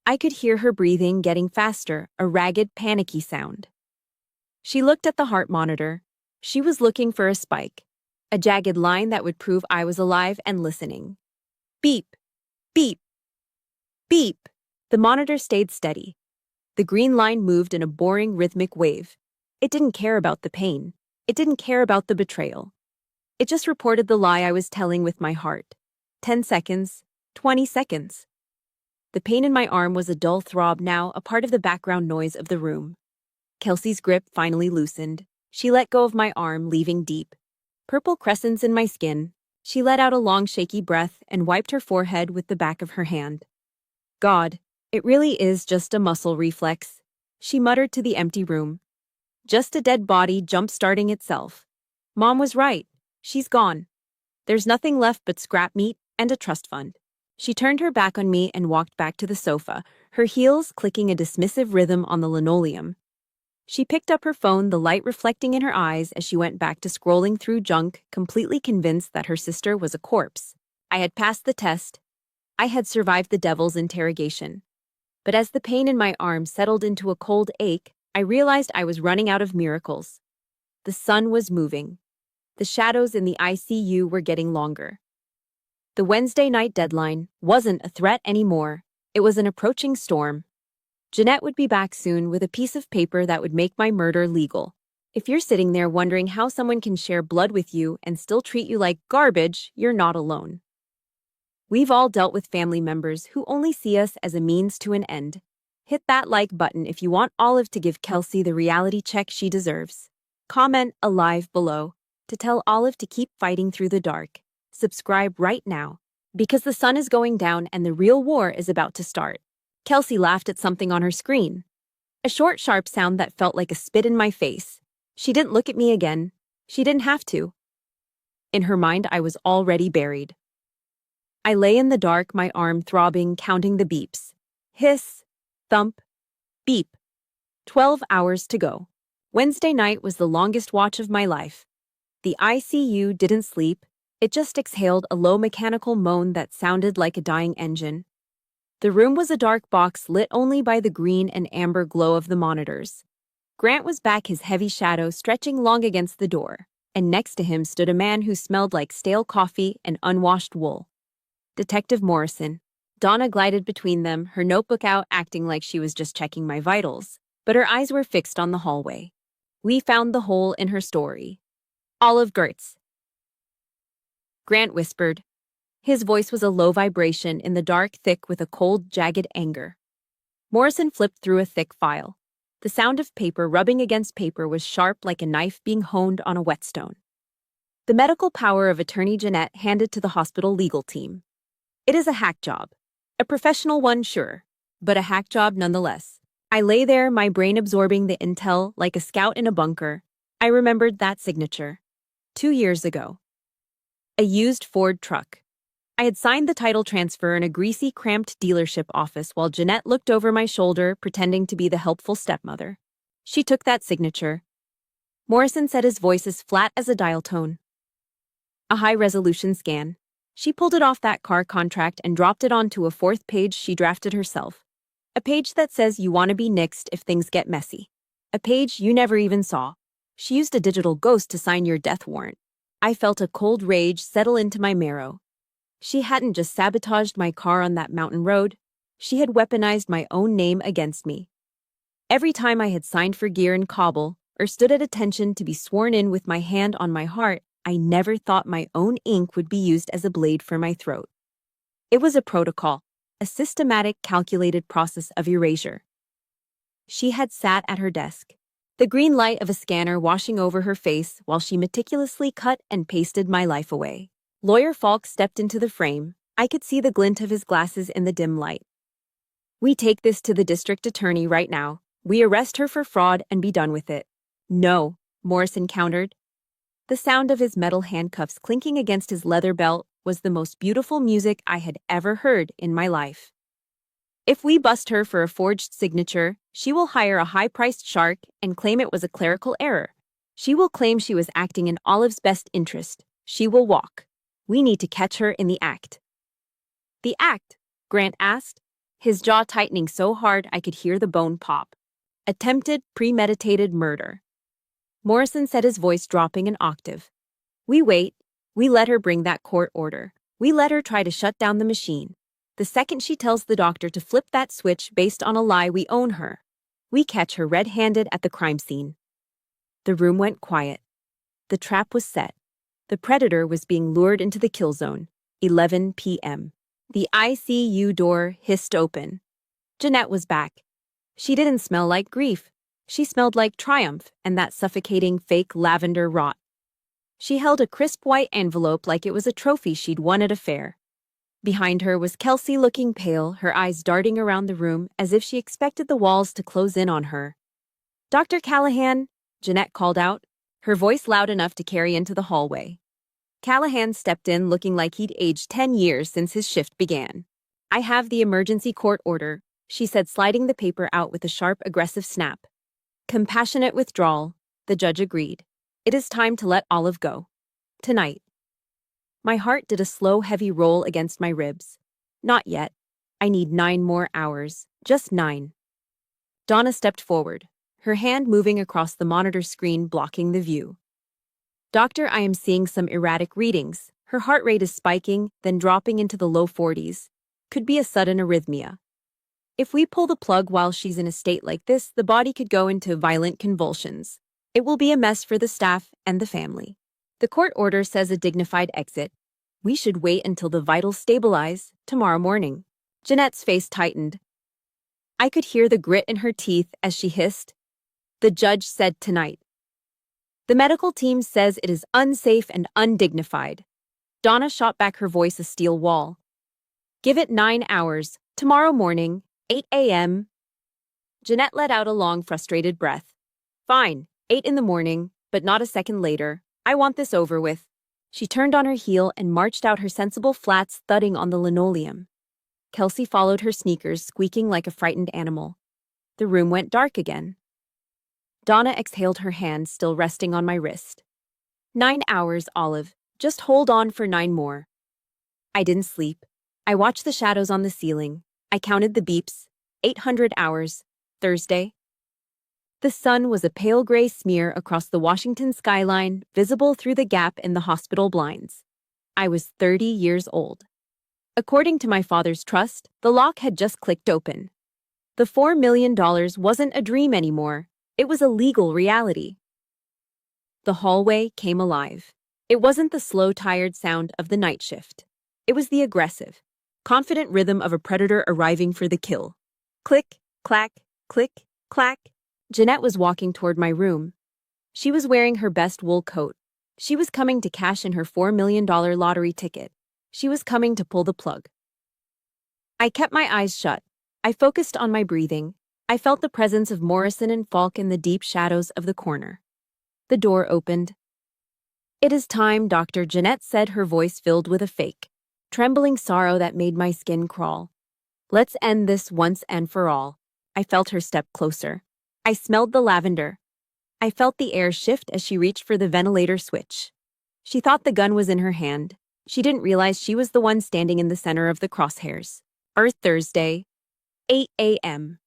I could hear her breathing getting faster, a ragged, panicky sound. She looked at the heart monitor. She was looking for a spike, a jagged line that would prove I was alive and listening. Beep, beep, beep. The monitor stayed steady. The green line moved in a boring, rhythmic wave. It didn't care about the pain. It didn't care about the betrayal. It just reported the lie I was telling with my heart. 10 seconds, 20 seconds. The pain in my arm was a dull throb now, a part of the background noise of the room. Kelsey's grip finally loosened. She let go of my arm, leaving deep purple crescents in my skin. She let out a long, shaky breath and wiped her forehead with the back of her hand. "God, it really is just a muscle reflex," she muttered to the empty room. "Just a dead body jump-starting itself. Mom was right. She's gone. There's nothing left but scrap meat and a trust fund." She turned her back on me and walked back to the sofa, her heels clicking a dismissive rhythm on the linoleum. She picked up her phone, the light reflecting in her eyes as she went back to scrolling through junk, completely convinced that her sister was a corpse. I had passed the test. I had survived the devil's interrogation. But as the pain in my arm settled into a cold ache, I realized I was running out of miracles. The sun was moving. The shadows in the ICU were getting longer. The Wednesday night deadline wasn't a threat anymore. It was an approaching storm. Jeanette would be back soon with a piece of paper that would make my murder legal. If you're sitting there wondering how someone can share blood with you and still treat you like garbage, you're not alone. We've all dealt with family members who only see us as a means to an end. Hit that like button if you want Olive to give Kelsey the reality check she deserves. Comment alive below to tell Olive to keep fighting through the dark. Subscribe right now, because the sun is going down and the real war is about to start. Kelsey laughed at something on her screen. A short, sharp sound that felt like a spit in my face. She didn't look at me again. She didn't have to. In her mind, I was already buried. I lay in the dark, my arm throbbing, counting the beeps. Hiss, thump, beep. 12 hours to go. Wednesday night was the longest watch of my life. The ICU didn't sleep. It just exhaled a low mechanical moan that sounded like a dying engine. The room was a dark box lit only by the green and amber glow of the monitors. Grant was back, his heavy shadow stretching long against the door, and next to him stood a man who smelled like stale coffee and unwashed wool. Detective Morrison. Donna glided between them, her notebook out, acting like she was just checking my vitals, but her eyes were fixed on the hallway. We found the hole in her story. Olive Gertz. Grant whispered. His voice was a low vibration in the dark, thick with a cold, jagged anger. Morrison flipped through a thick file. The sound of paper rubbing against paper was sharp like a knife being honed on a whetstone. The medical power of attorney Jeanette handed to the hospital legal team. It is a hack job. A professional one, sure, but a hack job nonetheless. I lay there, my brain absorbing the intel like a scout in a bunker. I remembered that signature. 2 years ago. A used Ford truck. I had signed the title transfer in a greasy, cramped dealership office while Jeanette looked over my shoulder, pretending to be the helpful stepmother. She took that signature. Morrison said, his voice as flat as a dial tone. A high-resolution scan. She pulled it off that car contract and dropped it onto a 4th page she drafted herself. A page that says you want to be nixed if things get messy. A page you never even saw. She used a digital ghost to sign your death warrant. I felt a cold rage settle into my marrow. She hadn't just sabotaged my car on that mountain road. She had weaponized my own name against me. Every time I had signed for gear in Kabul or stood at attention to be sworn in with my hand on my heart, I never thought my own ink would be used as a blade for my throat. It was a protocol, a systematic, calculated process of erasure. She had sat at her desk, the green light of a scanner washing over her face while she meticulously cut and pasted my life away. Lawyer Falk stepped into the frame. I could see the glint of his glasses in the dim light. We take this to the district attorney right now. We arrest her for fraud and be done with it. No, Morrison countered. The sound of his metal handcuffs clinking against his leather belt was the most beautiful music I had ever heard in my life. If we bust her for a forged signature, she will hire a high-priced shark and claim it was a clerical error. She will claim she was acting in Olive's best interest. She will walk. We need to catch her in the act. The act? Grant asked, his jaw tightening so hard I could hear the bone pop. Attempted, premeditated murder. Morrison said, his voice dropping an octave. We wait. We let her bring that court order. We let her try to shut down the machine. The second she tells the doctor to flip that switch based on a lie, we own her. We catch her red-handed at the crime scene. The room went quiet. The trap was set. The predator was being lured into the kill zone. 11 p.m. The ICU door hissed open. Jeanette was back. She didn't smell like grief. She smelled like triumph and that suffocating fake lavender rot. She held a crisp white envelope like it was a trophy she'd won at a fair. Behind her was Kelsey, looking pale, her eyes darting around the room as if she expected the walls to close in on her. Dr. Callahan, Jeanette called out, her voice loud enough to carry into the hallway. Callahan stepped in looking like he'd aged 10 years since his shift began. I have the emergency court order, she said, sliding the paper out with a sharp, aggressive snap. Compassionate withdrawal, the judge agreed. It is time to let Olive go. Tonight. My heart did a slow, heavy roll against my ribs. Not yet. I need 9 more hours. Just 9. Donna stepped forward. her hand moving across the monitor screen, blocking the view. Doctor, I am seeing some erratic readings. Her heart rate is spiking, then dropping into the low 40s. Could be a sudden arrhythmia. If we pull the plug while she's in a state like this, the body could go into violent convulsions. It will be a mess for the staff and the family. The court order says a dignified exit. We should wait until the vitals stabilize tomorrow morning. Jeanette's face tightened. I could hear the grit in her teeth as she hissed. The judge said tonight. The medical team says it is unsafe and undignified. Donna shot back, her voice a steel wall. Give it 9 hours. Tomorrow morning, 8 a.m. Jeanette let out a long, frustrated breath. Fine, 8 in the morning, but not a second later. I want this over with. She turned on her heel and marched out, her sensible flats thudding on the linoleum. Kelsey followed her sneakers, squeaking like a frightened animal. The room went dark again. Donna exhaled, her hand still resting on my wrist. 9 hours, Olive. Just hold on for 9 more. I didn't sleep. I watched the shadows on the ceiling. I counted the beeps. 800 hours. Thursday. The sun was a pale gray smear across the Washington skyline, visible through the gap in the hospital blinds. I was 30 years old. According to my father's trust, the lock had just clicked open. The $4 million wasn't a dream anymore. It was a legal reality. The hallway came alive. It wasn't the slow, tired sound of the night shift. It was the aggressive, confident rhythm of a predator arriving for the kill. Click, clack, click, clack. Jeanette was walking toward my room. She was wearing her best wool coat. She was coming to cash in her $4 million lottery ticket. She was coming to pull the plug. I kept my eyes shut. I focused on my breathing. I felt the presence of Morrison and Falk in the deep shadows of the corner. The door opened. It is time, Doctor, Jeanette said, her voice filled with a fake, trembling sorrow that made my skin crawl. Let's end this once and for all. I felt her step closer. I smelled the lavender. I felt the air shift as she reached for the ventilator switch. She thought the gun was in her hand. She didn't realize she was the one standing in the center of the crosshairs. Earth, Thursday, 8 a.m.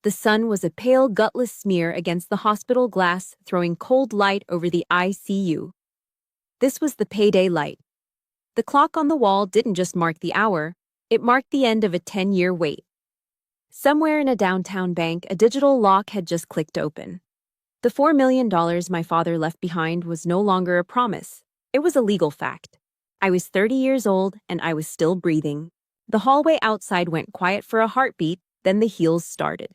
The sun was a pale, gutless smear against the hospital glass, throwing cold light over the ICU. This was the payday light. The clock on the wall didn't just mark the hour, it marked the end of a 10-year wait. Somewhere in a downtown bank, a digital lock had just clicked open. The $4 million my father left behind was no longer a promise. It was a legal fact. I was 30 years old, and I was still breathing. The hallway outside went quiet for a heartbeat, then the heels started.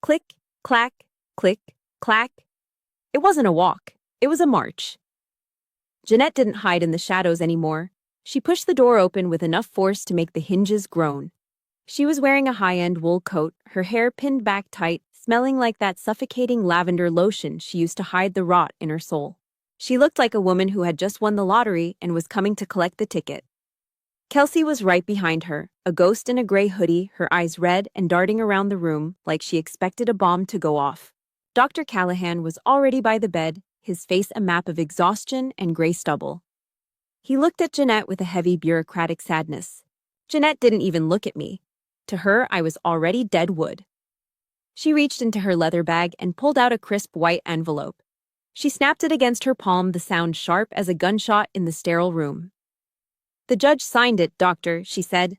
Click, clack, click, clack. It wasn't a walk. It was a march. Jeanette didn't hide in the shadows anymore. She pushed the door open with enough force to make the hinges groan. She was wearing a high-end wool coat, her hair pinned back tight, smelling like that suffocating lavender lotion she used to hide the rot in her soul. She looked like a woman who had just won the lottery and was coming to collect the ticket. Kelsey was right behind her, a ghost in a gray hoodie, her eyes red and darting around the room like she expected a bomb to go off. Dr. Callahan was already by the bed, his face a map of exhaustion and gray stubble. He looked at Jeanette with a heavy bureaucratic sadness. Jeanette didn't even look at me. To her, I was already dead wood. She reached into her leather bag and pulled out a crisp white envelope. She snapped it against her palm, the sound sharp as a gunshot in the sterile room. The judge signed it, Doctor, she said.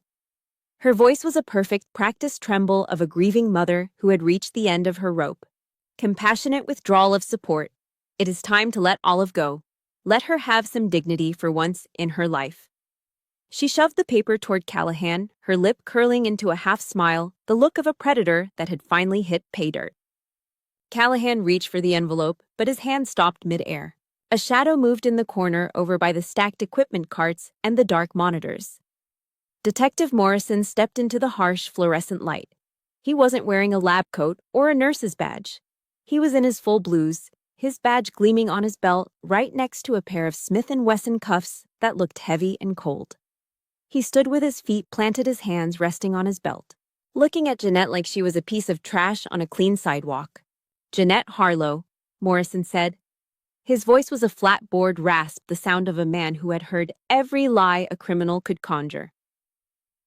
Her voice was a perfect, practiced tremble of a grieving mother who had reached the end of her rope. Compassionate withdrawal of support. It is time to let Olive go. Let her have some dignity for once in her life. She shoved the paper toward Callahan, her lip curling into a half-smile, the look of a predator that had finally hit pay dirt. Callahan reached for the envelope, but his hand stopped mid-air. A shadow moved in the corner over by the stacked equipment carts and the dark monitors. Detective Morrison stepped into the harsh fluorescent light. He wasn't wearing a lab coat or a nurse's badge. He was in his full blues, his badge gleaming on his belt right next to a pair of Smith & Wesson cuffs that looked heavy and cold. He stood with his feet planted, his hands resting on his belt, looking at Jeanette like she was a piece of trash on a clean sidewalk. Jeanette Harlow, Morrison said. His voice was a flat-board rasp, the sound of a man who had heard every lie a criminal could conjure.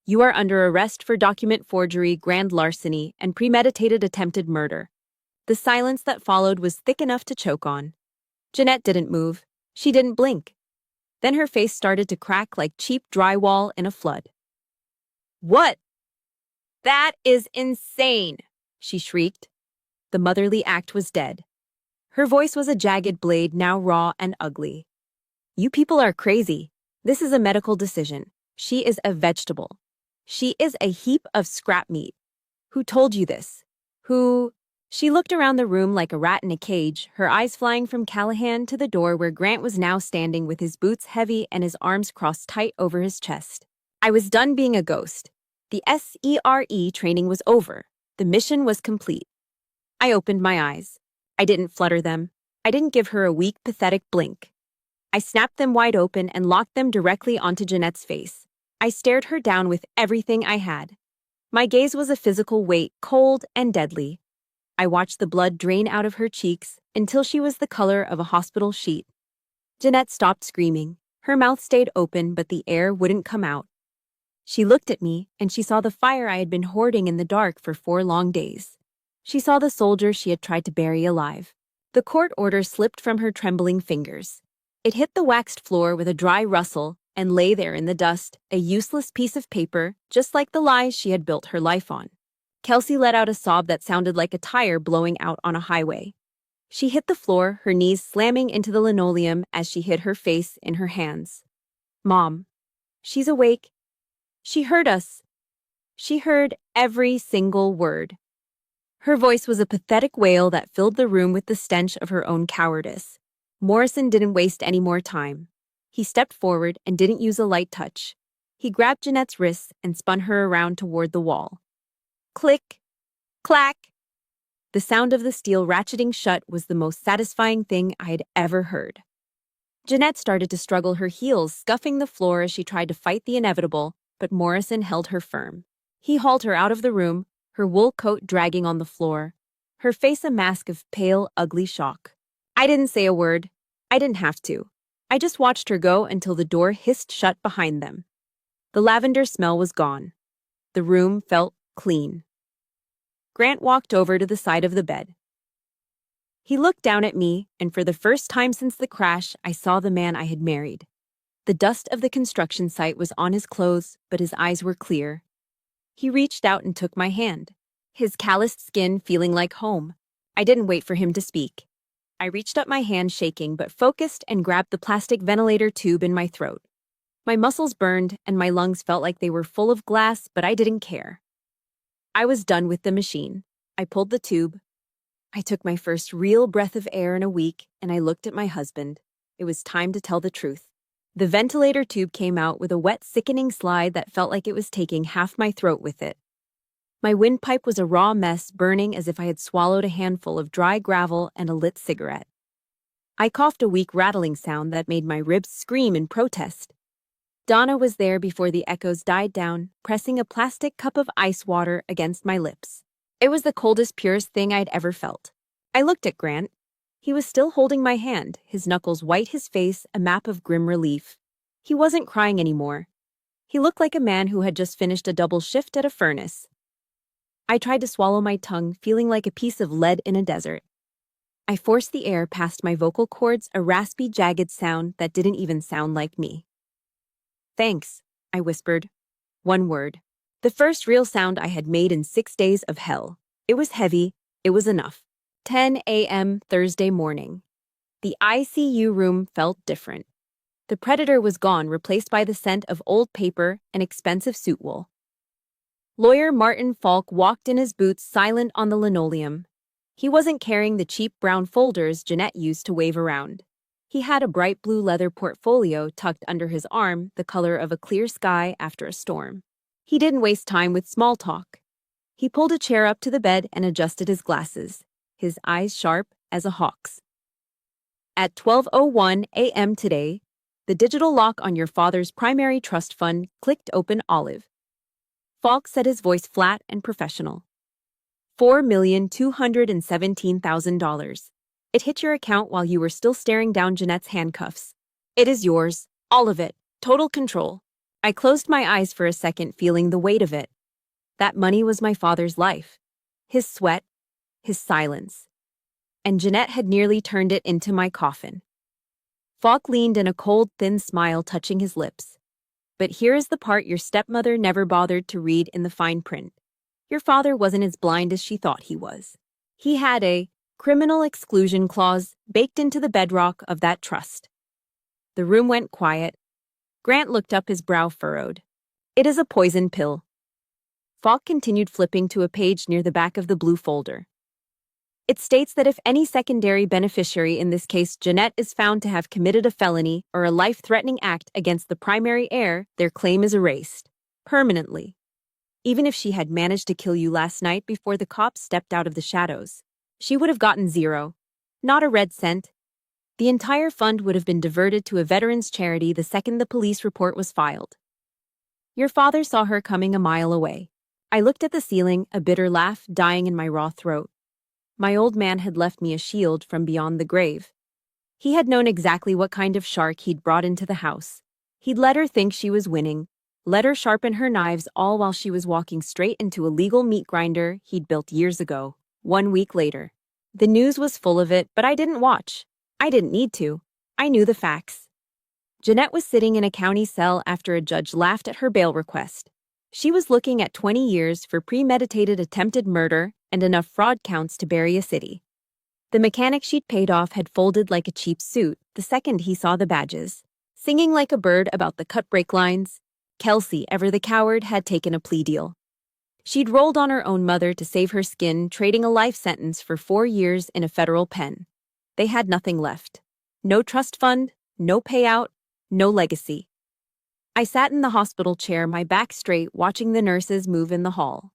You are under arrest for document forgery, grand larceny, and premeditated attempted murder. The silence that followed was thick enough to choke on. Jeanette didn't move. She didn't blink. Then her face started to crack like cheap drywall in a flood. "What? That is insane!" she shrieked. The motherly act was dead. Her voice was a jagged blade, now raw and ugly. "You people are crazy. This is a medical decision. She is a vegetable. She is a heap of scrap meat. Who told you this? Who—" She looked around the room like a rat in a cage, her eyes flying from Callahan to the door where Grant was now standing with his boots heavy and his arms crossed tight over his chest. I was done being a ghost. The SERE training was over. The mission was complete. I opened my eyes. I didn't flutter them. I didn't give her a weak, pathetic blink. I snapped them wide open and locked them directly onto Jeanette's face. I stared her down with everything I had. My gaze was a physical weight, cold and deadly. I watched the blood drain out of her cheeks until she was the color of a hospital sheet. Jeanette stopped screaming. Her mouth stayed open, but the air wouldn't come out. She looked at me, and she saw the fire I had been hoarding in the dark for 4 long days. She saw the soldier she had tried to bury alive. The court order slipped from her trembling fingers. It hit the waxed floor with a dry rustle and lay there in the dust, a useless piece of paper, just like the lies she had built her life on. Kelsey let out a sob that sounded like a tire blowing out on a highway. She hit the floor, her knees slamming into the linoleum as she hid her face in her hands. "Mom, she's awake. She heard us." She heard every single word. Her voice was a pathetic wail that filled the room with the stench of her own cowardice. Morrison didn't waste any more time. He stepped forward and didn't use a light touch. He grabbed Jeanette's wrists and spun her around toward the wall. Click, clack. The sound of the steel ratcheting shut was the most satisfying thing I had ever heard. Jeanette started to struggle, her heels scuffing the floor as she tried to fight the inevitable, but Morrison held her firm. He hauled her out of the room, her wool coat dragging on the floor, her face a mask of pale, ugly shock. I didn't say a word. I didn't have to. I just watched her go until the door hissed shut behind them. The lavender smell was gone. The room felt clean. Grant walked over to the side of the bed. He looked down at me, and for the first time since the crash, I saw the man I had married. The dust of the construction site was on his clothes, but his eyes were clear. He reached out and took my hand, his calloused skin feeling like home. I didn't wait for him to speak. I reached up my hand shaking but focused and grabbed the plastic ventilator tube in my throat. My muscles burned and my lungs felt like they were full of glass, but I didn't care. I was done with the machine. I pulled the tube. I took my first real breath of air in a week, and I looked at my husband. It was time to tell the truth. The ventilator tube came out with a wet, sickening slide that felt like it was taking half my throat with it. My windpipe was a raw mess, burning as if I had swallowed a handful of dry gravel and a lit cigarette. I coughed a weak rattling sound that made my ribs scream in protest. Donna was there before the echoes died down, pressing a plastic cup of ice water against my lips. It was the coldest, purest thing I'd ever felt. I looked at Grant. He was still holding my hand, his knuckles white, his face a map of grim relief. He wasn't crying anymore. He looked like a man who had just finished a double shift at a furnace. I tried to swallow my tongue, feeling like a piece of lead in a desert. I forced the air past my vocal cords, a raspy, jagged sound that didn't even sound like me. "Thanks," I whispered. One word. The first real sound I had made in 6 days of hell. It was heavy. It was enough. 10 a.m. Thursday morning. The ICU room felt different. The predator was gone, replaced by the scent of old paper and expensive suit wool. Lawyer Martin Falk walked in his boots, silent on the linoleum. He wasn't carrying the cheap brown folders Jeanette used to wave around. He had a bright blue leather portfolio tucked under his arm, the color of a clear sky after a storm. He didn't waste time with small talk. He pulled a chair up to the bed and adjusted his glasses, his eyes sharp as a hawk's. "At 12:01 a.m. today, the digital lock on your father's primary trust fund clicked open Olive." Falk said, his voice flat and professional. $4,217,000. It hit your account while you were still staring down Jeanette's handcuffs. It is yours, all of it, total control. I closed my eyes for a second, feeling the weight of it. That money was my father's life. His sweat, his silence, and Jeanette had nearly turned it into my coffin. Falk leaned in, a cold, thin smile touching his lips. But here is the part your stepmother never bothered to read in the fine print. Your father wasn't as blind as she thought he was. He had a criminal exclusion clause baked into the bedrock of that trust. The room went quiet. Grant looked up, his brow furrowed. It is a poison pill. Falk continued, flipping to a page near the back of the blue folder. It states that if any secondary beneficiary, in this case Jeanette, is found to have committed a felony or a life-threatening act against the primary heir, their claim is erased. Permanently. Even if she had managed to kill you last night before the cops stepped out of the shadows, she would have gotten zero. Not a red cent. The entire fund would have been diverted to a veterans charity the second the police report was filed. Your father saw her coming a mile away. I looked at the ceiling, a bitter laugh dying in my raw throat. My old man had left me a shield from beyond the grave. He had known exactly what kind of shark he'd brought into the house. He'd let her think she was winning, let her sharpen her knives, all while she was walking straight into a legal meat grinder he'd built years ago. 1 week later. The news was full of it, but I didn't watch. I didn't need to. I knew the facts. Jeanette was sitting in a county cell after a judge laughed at her bail request. She was looking at 20 years for premeditated attempted murder and enough fraud counts to bury a city. The mechanic she'd paid off had folded like a cheap suit the second he saw the badges. Singing like a bird about the cut brake lines, Kelsey, ever the coward, had taken a plea deal. She'd rolled on her own mother to save her skin, trading a life sentence for 4 years in a federal pen. They had nothing left. No trust fund, no payout, no legacy. I sat in the hospital chair, my back straight, watching the nurses move in the hall.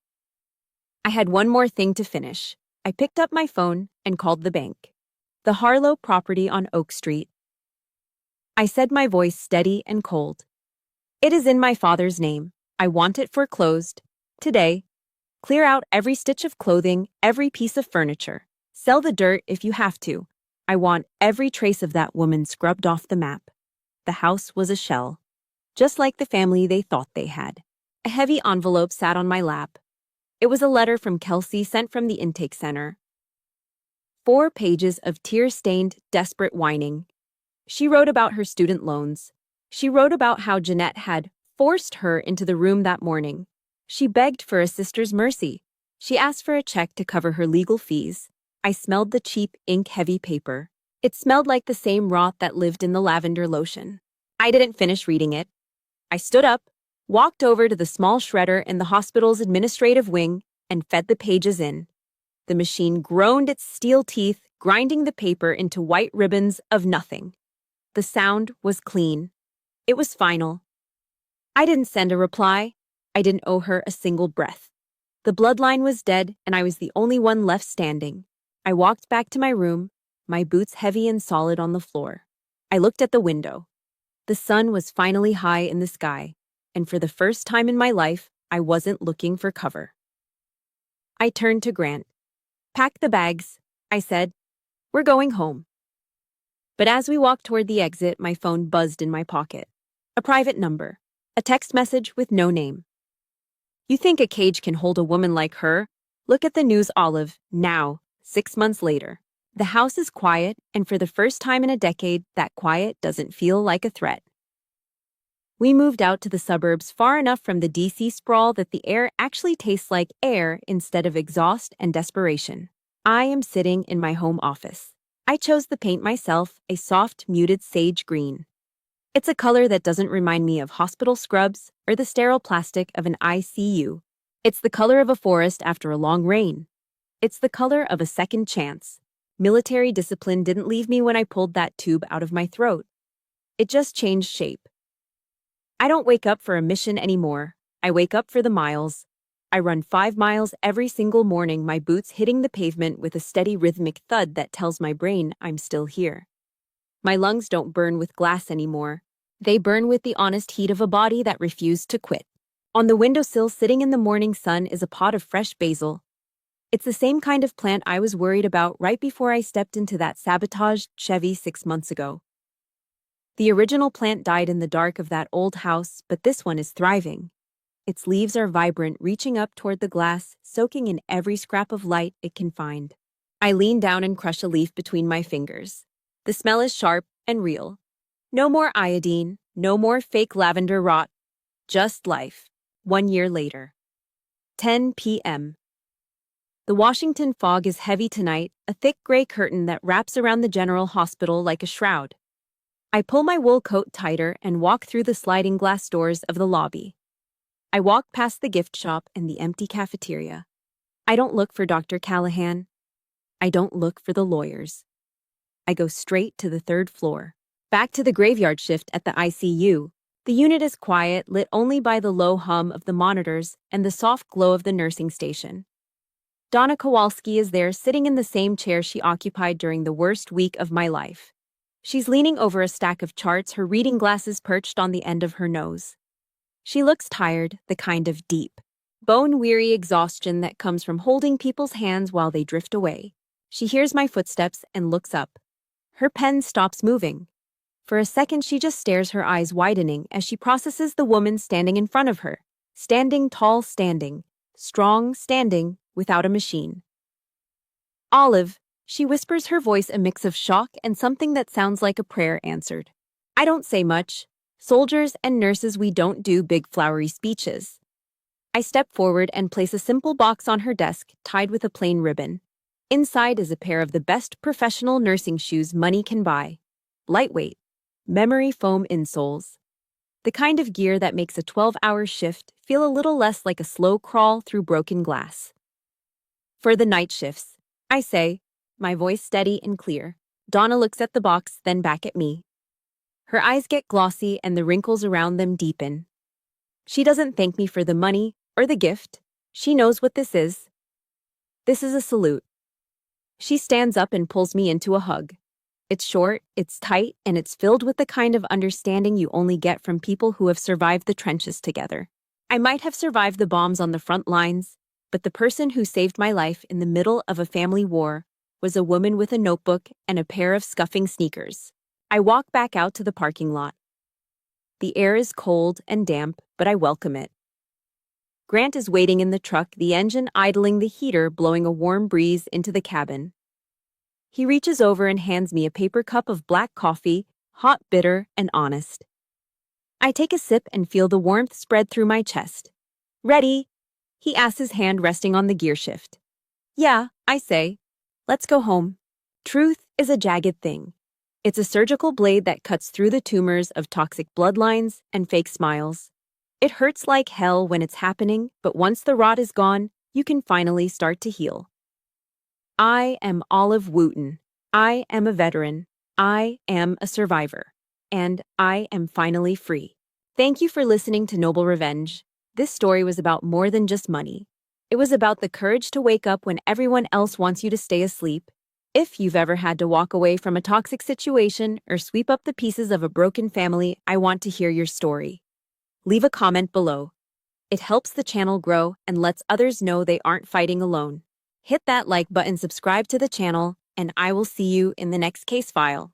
I had one more thing to finish. I picked up my phone and called the bank. The Harlow property on Oak Street. I said, my voice steady and cold. It is in my father's name. I want it foreclosed. Today. Clear out every stitch of clothing, every piece of furniture. Sell the dirt if you have to. I want every trace of that woman scrubbed off the map. The house was a shell. Just like the family they thought they had. A heavy envelope sat on my lap. It was a letter from Kelsey sent from the intake center. 4 pages of tear-stained, desperate whining. She wrote about her student loans. She wrote about how Jeanette had forced her into the room that morning. She begged for a sister's mercy. She asked for a check to cover her legal fees. I smelled the cheap, ink-heavy paper. It smelled like the same rot that lived in the lavender lotion. I didn't finish reading it. I stood up, walked over to the small shredder in the hospital's administrative wing, and fed the pages in. The machine groaned its steel teeth, grinding the paper into white ribbons of nothing. The sound was clean. It was final. I didn't send a reply. I didn't owe her a single breath. The bloodline was dead, and I was the only one left standing. I walked back to my room, my boots heavy and solid on the floor. I looked at the window. The sun was finally high in the sky, and for the first time in my life, I wasn't looking for cover. I turned to Grant. Pack the bags, I said. We're going home. But as we walked toward the exit, my phone buzzed in my pocket. A private number. A text message with no name. You think a cage can hold a woman like her? Look at the news, Olive, now, 6 months later. The house is quiet, and for the first time in a decade, that quiet doesn't feel like a threat. We moved out to the suburbs, far enough from the DC sprawl that the air actually tastes like air instead of exhaust and desperation. I am sitting in my home office. I chose the paint myself, a soft, muted sage green. It's a color that doesn't remind me of hospital scrubs or the sterile plastic of an ICU. It's the color of a forest after a long rain. It's the color of a second chance. Military discipline didn't leave me when I pulled that tube out of my throat. It just changed shape. I don't wake up for a mission anymore. I wake up for the miles. I run 5 miles every single morning, my boots hitting the pavement with a steady rhythmic thud that tells my brain I'm still here. My lungs don't burn with glass anymore. They burn with the honest heat of a body that refused to quit. On the windowsill, sitting in the morning sun, is a pot of fresh basil. It's the same kind of plant I was worried about right before I stepped into that sabotaged Chevy 6 months ago. The original plant died in the dark of that old house, but this one is thriving. Its leaves are vibrant, reaching up toward the glass, soaking in every scrap of light it can find. I lean down and crush a leaf between my fingers. The smell is sharp and real. No more iodine, no more fake lavender rot. Just life. 1 year later. 10 p.m. The Washington fog is heavy tonight, a thick gray curtain that wraps around the General Hospital like a shroud. I pull my wool coat tighter and walk through the sliding glass doors of the lobby. I walk past the gift shop and the empty cafeteria. I don't look for Dr. Callahan. I don't look for the lawyers. I go straight to the third floor. Back to the graveyard shift at the ICU. The unit is quiet, lit only by the low hum of the monitors and the soft glow of the nursing station. Donna Kowalski is there, sitting in the same chair she occupied during the worst week of my life. She's leaning over a stack of charts, her reading glasses perched on the end of her nose. She looks tired, the kind of deep, bone-weary exhaustion that comes from holding people's hands while they drift away. She hears my footsteps and looks up. Her pen stops moving. For a second, she just stares, her eyes widening as she processes the woman standing in front of her. Standing tall, standing. Strong, standing, without a machine. Olive, she whispers, her voice a mix of shock and something that sounds like a prayer answered. I don't say much. Soldiers and nurses, we don't do big flowery speeches. I step forward and place a simple box on her desk, tied with a plain ribbon. Inside is a pair of the best professional nursing shoes money can buy. Lightweight, memory foam insoles. The kind of gear that makes a 12-hour shift feel a little less like a slow crawl through broken glass. For the night shifts, I say, my voice steady and clear. Donna looks at the box, then back at me. Her eyes get glossy and the wrinkles around them deepen. She doesn't thank me for the money or the gift. She knows what this is. This is a salute. She stands up and pulls me into a hug. It's short, it's tight, and it's filled with the kind of understanding you only get from people who have survived the trenches together. I might have survived the bombs on the front lines, but the person who saved my life in the middle of a family war was a woman with a notebook and a pair of scuffing sneakers. I walk back out to the parking lot. The air is cold and damp, but I welcome it. Grant is waiting in the truck, the engine idling, the heater blowing a warm breeze into the cabin. He reaches over and hands me a paper cup of black coffee, hot, bitter, and honest. I take a sip and feel the warmth spread through my chest. Ready? He asks, his hand resting on the gear shift. Yeah, I say. Let's go home. Truth is a jagged thing. It's a surgical blade that cuts through the tumors of toxic bloodlines and fake smiles. It hurts like hell when it's happening, but once the rot is gone, you can finally start to heal. I am Olive Wooten. I am a veteran. I am a survivor. And I am finally free. Thank you for listening to Noble Revenge. This story was about more than just money. It was about the courage to wake up when everyone else wants you to stay asleep. If you've ever had to walk away from a toxic situation or sweep up the pieces of a broken family, I want to hear your story. Leave a comment below. It helps the channel grow and lets others know they aren't fighting alone. Hit that like button, subscribe to the channel, and I will see you in the next case file.